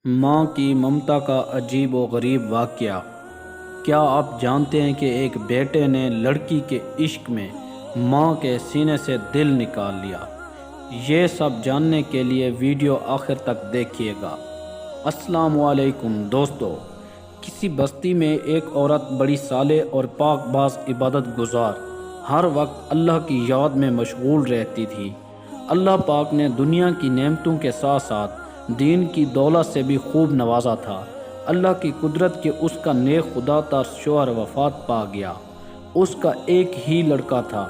ماں کی ممتا کا عجیب و غریب واقعہ۔ کیا آپ جانتے ہیں کہ ایک بیٹے نے لڑکی کے عشق میں ماں کے سینے سے دل نکال لیا؟ یہ سب جاننے کے لیے ویڈیو آخر تک دیکھیے گا۔ السلام علیکم دوستو۔ کسی بستی میں ایک عورت بڑی صالح اور پاک باز عبادت گزار ہر وقت اللہ کی یاد میں مشغول رہتی تھی۔ اللہ پاک نے دنیا کی نعمتوں کے ساتھ ساتھ دین کی دولت سے بھی خوب نوازا تھا۔ اللہ کی قدرت کے اس کا نیک خدا تر شوہر وفات پا گیا۔ اس کا ایک ہی لڑکا تھا۔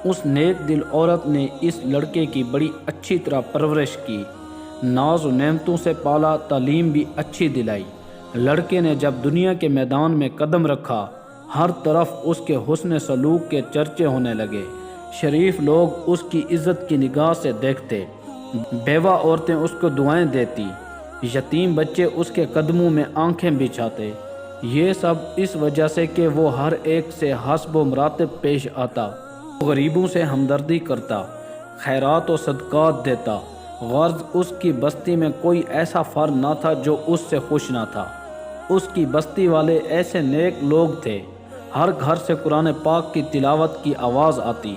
اس نیک دل عورت نے اس لڑکے کی بڑی اچھی طرح پرورش کی، ناز و نعمتوں سے پالا، تعلیم بھی اچھی دلائی۔ لڑکے نے جب دنیا کے میدان میں قدم رکھا، ہر طرف اس کے حسن سلوک کے چرچے ہونے لگے۔ شریف لوگ اس کی عزت کی نگاہ سے دیکھتے، بیوہ عورتیں اس کو دعائیں دیتی، یتیم بچے اس کے قدموں میں آنکھیں بچھاتے۔ یہ سب اس وجہ سے کہ وہ ہر ایک سے حسب و مراتب پیش آتا، غریبوں سے ہمدردی کرتا، خیرات و صدقات دیتا۔ غرض اس کی بستی میں کوئی ایسا فرد نہ تھا جو اس سے خوش نہ تھا۔ اس کی بستی والے ایسے نیک لوگ تھے، ہر گھر سے قرآن پاک کی تلاوت کی آواز آتی،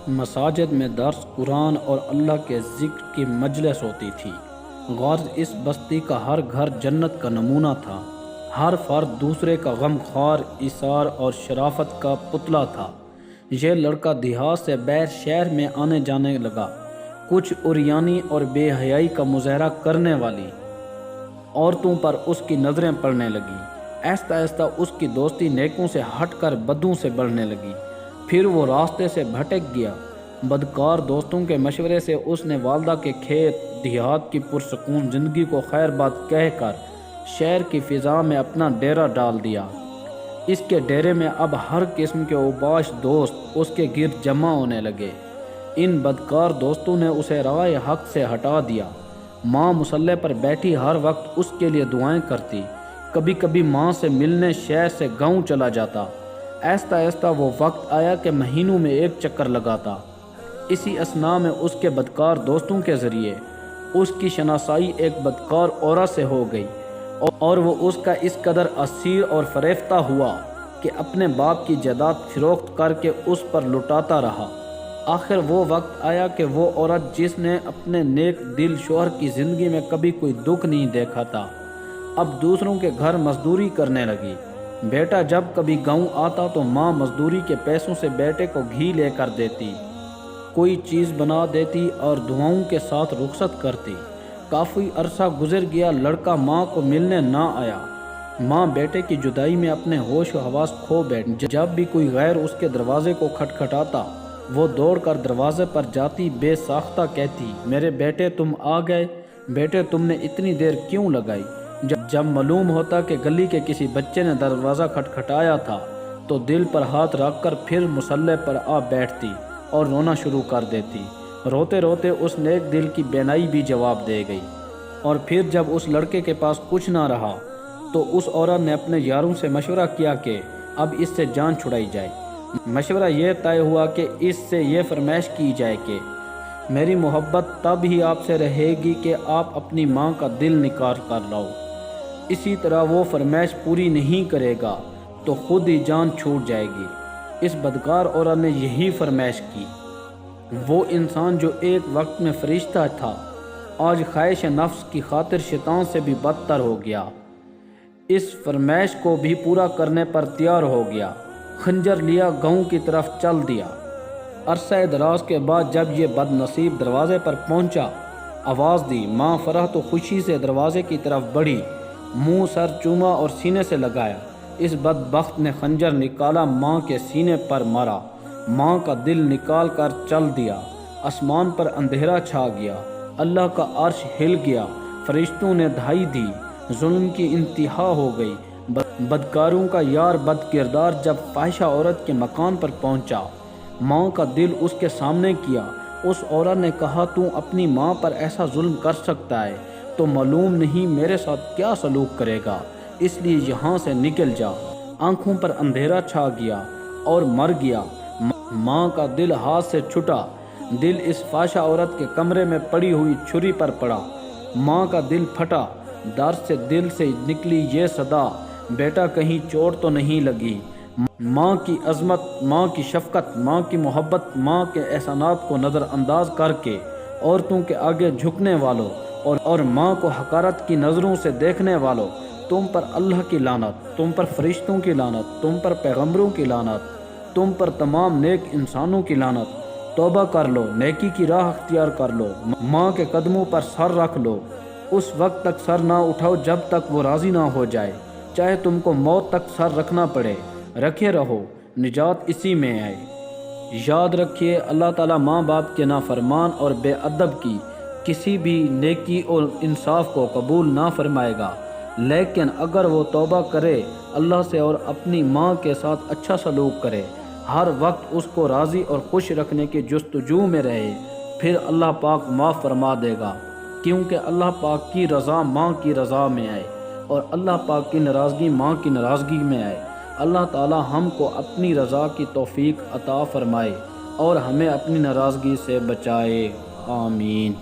مساجد میں درس قرآن اور اللہ کے ذکر کی مجلس ہوتی تھی۔ غرض اس بستی کا ہر گھر جنت کا نمونہ تھا۔ ہر فرد دوسرے کا غم خوار، ایثار اور شرافت کا پتلا تھا۔ یہ لڑکا دیہات سے باہر شہر میں آنے جانے لگا۔ کچھ عریانی اور بے حیائی کا مظاہرہ کرنے والی عورتوں پر اس کی نظریں پڑنے لگیں۔ آہستہ آہستہ اس کی دوستی نیکوں سے ہٹ کر بدوں سے بڑھنے لگی۔ پھر وہ راستے سے بھٹک گیا۔ بدکار دوستوں کے مشورے سے اس نے والدہ کے کھیت، دیہات کی پرسکون زندگی کو خیر بات کہہ کر شہر کی فضا میں اپنا ڈیرا ڈال دیا۔ اس کے ڈیرے میں اب ہر قسم کے اوباش دوست اس کے گرد جمع ہونے لگے۔ ان بدکار دوستوں نے اسے راہ حق سے ہٹا دیا۔ ماں مصلی پر بیٹھی ہر وقت اس کے لیے دعائیں کرتی۔ کبھی کبھی ماں سے ملنے شہر سے گاؤں چلا جاتا۔ آہستہ آہستہ وہ وقت آیا کہ مہینوں میں ایک چکر لگاتا۔ اسی اثناء میں اس کے بدکار دوستوں کے ذریعے اس کی شناسائی ایک بدکار عورت سے ہو گئی، اور وہ اس کا اس قدر اسیر اور فریفتہ ہوا کہ اپنے باپ کی جائیداد فروخت کر کے اس پر لٹاتا رہا۔ آخر وہ وقت آیا کہ وہ عورت جس نے اپنے نیک دل شوہر کی زندگی میں کبھی کوئی دکھ نہیں دیکھا تھا، اب دوسروں کے گھر مزدوری کرنے لگی۔ بیٹا جب کبھی گاؤں آتا تو ماں مزدوری کے پیسوں سے بیٹے کو گھی لے کر دیتی، کوئی چیز بنا دیتی اور دعاؤں کے ساتھ رخصت کرتی۔ کافی عرصہ گزر گیا، لڑکا ماں کو ملنے نہ آیا۔ ماں بیٹے کی جدائی میں اپنے ہوش و حواس کھو بیٹھی۔ جب بھی کوئی غیر اس کے دروازے کو کھٹکھٹاتا، وہ دوڑ کر دروازے پر جاتی، بے ساختہ کہتی، میرے بیٹے تم آ گئے، بیٹے تم نے اتنی دیر کیوں لگائی؟ جب معلوم ہوتا کہ گلی کے کسی بچے نے دروازہ کھٹکھٹایا تھا تو دل پر ہاتھ رکھ کر پھر مصلی پر آ بیٹھتی اور رونا شروع کر دیتی۔ روتے روتے اس نیک دل کی بینائی بھی جواب دے گئی۔ اور پھر جب اس لڑکے کے پاس کچھ نہ رہا تو اس عورت نے اپنے یاروں سے مشورہ کیا کہ اب اس سے جان چھڑائی جائے۔ مشورہ یہ طے ہوا کہ اس سے یہ فرمائش کی جائے کہ میری محبت تب ہی آپ سے رہے گی کہ آپ اپنی ماں کا دل نکال کر لاؤ۔ اسی طرح وہ فرمائش پوری نہیں کرے گا تو خود ہی جان چھوٹ جائے گی۔ اس بدکار عورت نے یہی فرمائش کی۔ وہ انسان جو ایک وقت میں فرشتہ تھا، آج خواہش نفس کی خاطر شیطان سے بھی بدتر ہو گیا۔ اس فرمائش کو بھی پورا کرنے پر تیار ہو گیا۔ خنجر لیا، گاؤں کی طرف چل دیا۔ عرصہ دراز کے بعد جب یہ بد نصیب دروازے پر پہنچا، آواز دی، ماں فرحت و خوشی سے دروازے کی طرف بڑھی، منہ سر چوما اور سینے سے لگایا۔ اس بدبخت نے خنجر نکالا، ماں کے سینے پر مارا، ماں کا دل نکال کر چل دیا۔ آسمان پر اندھیرا چھا گیا، اللہ کا عرش ہل گیا، فرشتوں نے دھائی دی، ظلم کی انتہا ہو گئی۔ بدکاروں کا یار بد کردار جب فاحشہ عورت کے مکان پر پہنچا، ماں کا دل اس کے سامنے کیا۔ اس عورت نے کہا، تو اپنی ماں پر ایسا ظلم کر سکتا ہے تو معلوم نہیں میرے ساتھ کیا سلوک کرے گا، اس لیے یہاں سے نکل جا۔ آنکھوں پر اندھیرا چھا گیا اور مر گیا۔ ماں کا دل ہاتھ سے چھٹا، دل اس فاحشہ عورت کے کمرے میں پڑی ہوئی چھری پر پڑا۔ ماں کا دل پھٹا، در سے دل سے نکلی یہ صدا، بیٹا کہیں چوٹ تو نہیں لگی؟ ماں کی عظمت، ماں کی شفقت، ماں کی محبت، ماں کے احسانات کو نظر انداز کر کے عورتوں کے آگے جھکنے والوں اور ماں کو حقارت کی نظروں سے دیکھنے والوں، تم پر اللہ کی لعنت، تم پر فرشتوں کی لعنت، تم پر پیغمبروں کی لعنت، تم پر تمام نیک انسانوں کی لعنت۔ توبہ کر لو، نیکی کی راہ اختیار کر لو، ماں کے قدموں پر سر رکھ لو، اس وقت تک سر نہ اٹھاؤ جب تک وہ راضی نہ ہو جائے، چاہے تم کو موت تک سر رکھنا پڑے، رکھے رہو، نجات اسی میں ہے۔ یاد رکھیے، اللہ تعالیٰ ماں باپ کے نافرمان اور بے ادب کی کسی بھی نیکی اور انصاف کو قبول نہ فرمائے گا، لیکن اگر وہ توبہ کرے اللہ سے اور اپنی ماں کے ساتھ اچھا سلوک کرے، ہر وقت اس کو راضی اور خوش رکھنے کی جستجو میں رہے، پھر اللہ پاک معاف فرما دے گا، کیونکہ اللہ پاک کی رضا ماں کی رضا میں آئے اور اللہ پاک کی ناراضگی ماں کی ناراضگی میں آئے۔ اللہ تعالی ہم کو اپنی رضا کی توفیق عطا فرمائے اور ہمیں اپنی ناراضگی سے بچائے، آمین۔